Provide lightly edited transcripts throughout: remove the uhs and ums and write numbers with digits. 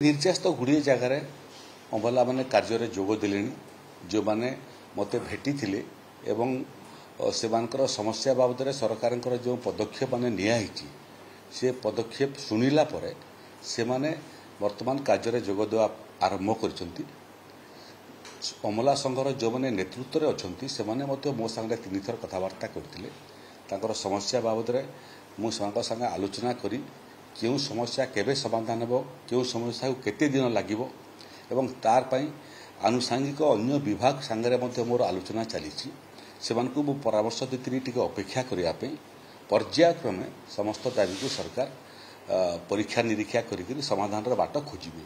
निर्यास तो गुड़िए जगार अमला मैंने कार्य जोगदे जो मैंने मत भेटी एवं से समस्या बाबद सरकार जो पदक्षेप मैंने नियाई से पदक्षेप शुणिला से माने वर्तमान कार्य जोगदेवा आरंभ कर अमला संघर जो मैंने नेतृत्व में अच्छा से मो सांगे 3 थर कथबार्ता करते समस्या बाबद मुझे आलोचना करी क्यों समस्या केबे समाधान हो क्यों समस्या को केते दिन लागिबो एवं तार पई आनुषंगिक अन्य विभाग सांगरे मध्य मोर आलोचना चली से मु परामर्श देती टिके अपेक्षा करिया पई पर्यायक्रमे समस्त दाबी को सरकार परीक्षा निरीक्षा करी समाधान बाट खोजिबे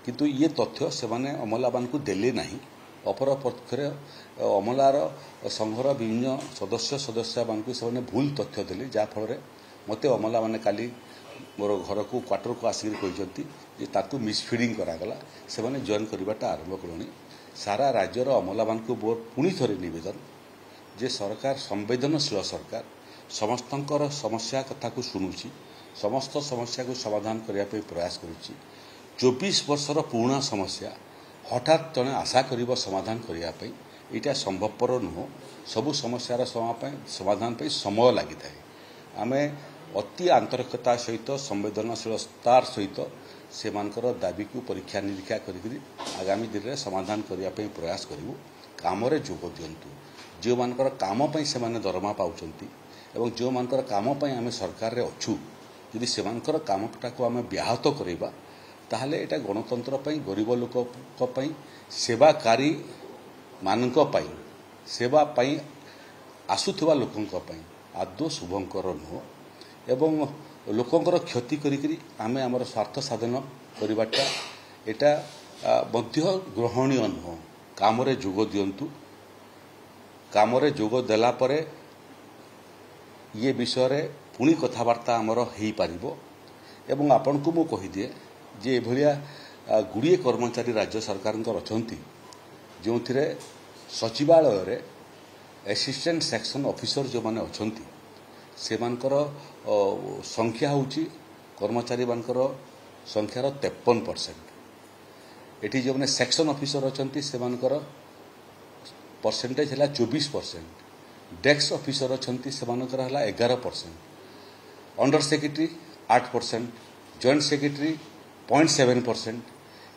किंतु ये तथ्य से माने अमला को देले नहीं अपर पक्षरे अमलार संघर विभिन्न सदस्य मानक से भूल तथ्य देले जा फल मते अमला माने काली मोर घर को क्वार्टर को आसिक कहते मिसफिडिंग करागला से माने जॉइन करवाटा आरंभ करूँ सारा राज्यर अमला मान को पुणी थे नवेदन जे सरकार संवेदनशील सरकार समस्तंकर समस्या कथा को शुणुची समस्त समस्या को समाधान करने प्रयास करुच्ची 24 वर्षर पुराना समस्या हठात जड़े आशा कर समाधान करने यहाँ संभवपर नुह सबू समस्यार समाधान समय लगी था आम अति आंतरिकता सहित संवेदनशीलतार सहित से दाबी को परीक्षा निरीक्षा करी आगामी दिन में समाधान करने प्रयास करूँ काम जोग दिंतु जो मानकर काम से दरमा पाँच एवं जो मानकर काम आम सरकार रे अच्छु यदि से कामटा को आम व्याहत करवा ताहले एटा गणतंत्र गरीब लोक सेवाकारी मानक सेवा आसुवा लोकों आदौ शुभंकर नुह एवं लोकंकर क्षति करी आमे आमर स्वार्थ साधन करवाटा एटा मध्य ग्रहणीय नुह काम जोग दिंतु काम जोग देला परे ये विषय रे पुणी कथबार्ता आमर हो पारिबो एवं आपन को मु कहि दिए जे एभलिया गुड़िए कर्मचारी राज्य सरकार अच्छा जो थे सचिवालय रे असिस्टेंट सेक्शन ऑफिसर जो माने अच्छा से संख्या होची कर्मचारी मानकर संख्यार 53%। एटी जो मैंने सेक्शन ऑफिसर अच्छा से परसेंटेज है 24%। डेस्क ऑफिसर अच्छा से 11%। Under secretary 8%। Joint secretary 0.7%।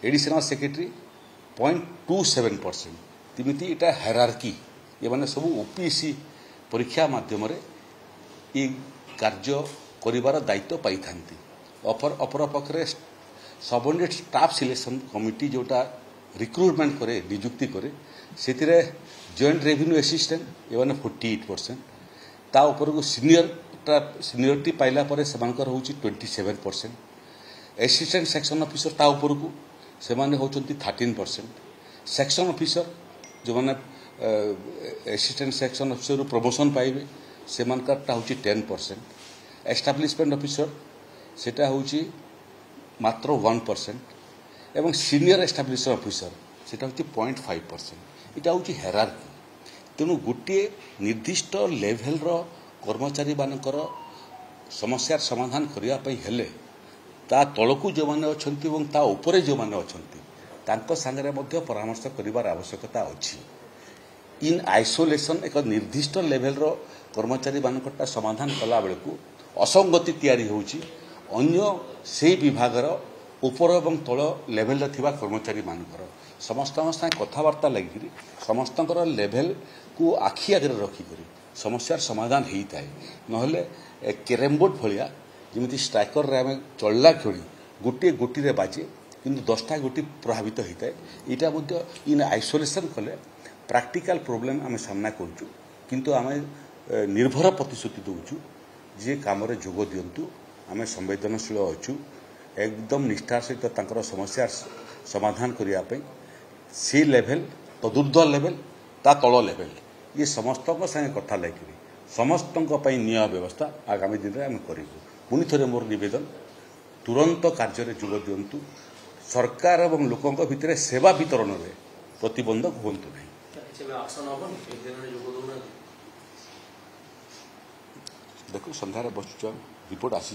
Additional secretary 0.27%। तिमिति इटा हायरार्की ये माने सब ओपीएससी परीक्षा माध्यम ये कार्य करिवार दायित्व पाई थांती अपर पक्षरे सबऑर्डिनेट स्टाफ सिलेक्शन कमिटी जोटा रिक्रुटमेंट करे नियुक्ति करे से जॉइंट रेवेन्यू असिस्टेंट ये 48%। ता ऊपर को सीनियरिटी पाइला परे सेमानकर होची 27%। असिस्टेंट सेक्शन ऑफिसर ता ऊपर को से माने होचंती 13%। सेक्शन ऑफिसर जो माने असिस्टेंट सेक्शन ऑफिसर प्रमोशन पाइबे से मानकरटा होची 10%। एस्टाब्लिशमेंट ऑफिसर सेटा होची मात्र 1% एवं सीनियर एस्टाब्लिशमेंट ऑफिसर सेटा होची 0.5%। इटा होची हायरार्की तेणु गोटे निर्दिष्ट लेवल रो कर्मचारी मानकर समस्यार समाधान करिया पई हेले ता तळकू जो माने अछंती एवं ता ऊपरे जो माने अछंती तांको संगरे मध्य परामर्श करिवार आवश्यकता अछि। इन आइसोलेशन एक निर्दिष्ट लेवल रो कर्मचारी मानकटा समाधान कला बेलू असंगति तैयारी होची अन्य से विभागर ऊपर एवं तल लेवल थिबा कर्मचारी मानकर समस्त कथबार्ता लगी समस्त लेवल को आखि आगे रखिक समस्यार समाधान होता है नहले कैरम बोर्ड भाया जमी स्ट्राइकर आम चलला खेली गोटे गोटी बाजे किंतु 10टा गोटी प्रभावित होता है यहाँ इन आइसोलेशन कले प्रैक्टिकल प्रॉब्लम आम सामना करूँ किंतु आम निर्भर प्रतिश्रुति दौचु जे काम जोग दिंतु आम संवेदनशील अच्छु एकदम निष्ठार सहित समस्या समाधान करने से लेवल तदुर्ध लेवल ता तल लेवल ये समस्त संगे कथा लगी समस्त नियम व्यवस्था आगामी दिन में आम करूँ। पुणी थे मोर नवेदन तुरंत कार्य जोग दिंतु सरकार और लोकों भितर सेवा वितरण में प्रतिबंधक हूँ नहीं। देखो सन्धार बसुच रिपोर्ट आस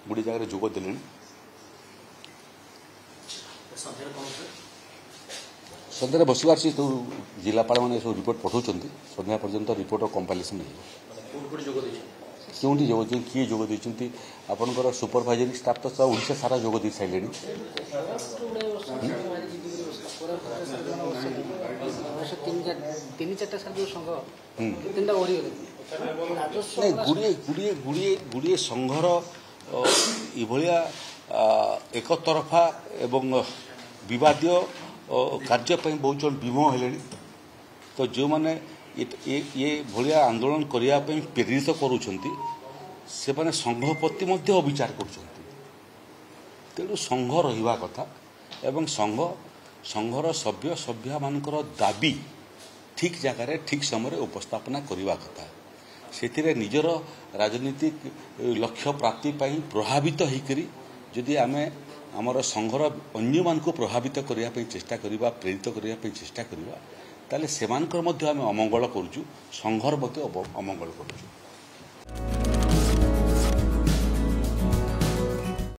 गुड़े जगह जोग दे ସନ୍ଧ୍ୟାରେ ବସିବାର ଅଛି ସବୁ ଜିଲ୍ଲାପାଳମାନେ ସବୁ ରିପୋର୍ଟ ପଠାଉଛନ୍ତି ସନ୍ଧ୍ୟା ପର୍ଯ୍ୟନ୍ତ ରିପୋର୍ଟର କମ୍ପାଇଲେସନ୍ ହେଇଯିବ। କେଉଁଠି ଯୋଗ ଦେଇଛନ୍ତି କିଏ ଯୋଗ ଦେଇଛନ୍ତି ଆପଣଙ୍କର ସୁପରଭାଇଜରି ଷ୍ଟାଫ୍ ତ ଓଡ଼ିଶା ସାରା ଯୋଗ ଦେଇ ସାରିଲେଣି। ଗୁଡ଼ିଏ ସଂଘର ଏଭଳିଆ ଏକତରଫା ଏବଂ ବିବାଦୀୟ କାର୍ଯ୍ୟ ପାଇଁ ବହୁତ ଜଣ ବିମୁଖ ହେଲେଣି। ତ ଯେଉଁମାନେ ଏ ଭଳିଆ ଆନ୍ଦୋଳନ କରିବା ପାଇଁ ପ୍ରେରିତ କରୁଛନ୍ତି ସେମାନେ ସଂଘ ପ୍ରତି ମଧ୍ୟ ଅବିଚାର କରୁଛନ୍ତି। ତେଣୁ ସଂଘ ରହିବା କଥା ଏବଂ ସଂଘର ସଭ୍ୟମାନଙ୍କର ଦାବି ଠିକ୍ ଜାଗାରେ ଠିକ୍ ସମୟରେ ଉପସ୍ଥାପନା କରିବା କଥା। ସେଥିରେ ନିଜର ରାଜନୈତିକ ଲକ୍ଷ୍ୟ ପ୍ରାପ୍ତି ପାଇଁ ପ୍ରଭାବିତ ହୋଇକରି ଯଦି ଆମେ ଆମର ସଂଘର ଅନ୍ୟମାନଙ୍କୁ ପ୍ରଭାବିତ କରିବା ପାଇଁ ଚେଷ୍ଟା କରିବା ପ୍ରେରିତ କରିବା ପାଇଁ ଚେଷ୍ଟା କରିବା ତାହେଲେ ସେମାନଙ୍କର ମଧ୍ୟ ଆମେ ଅମଙ୍ଗଳ କରୁଛୁ ସଂଘର ମଧ୍ୟ ଅମଙ୍ଗଳ କରୁଛୁ।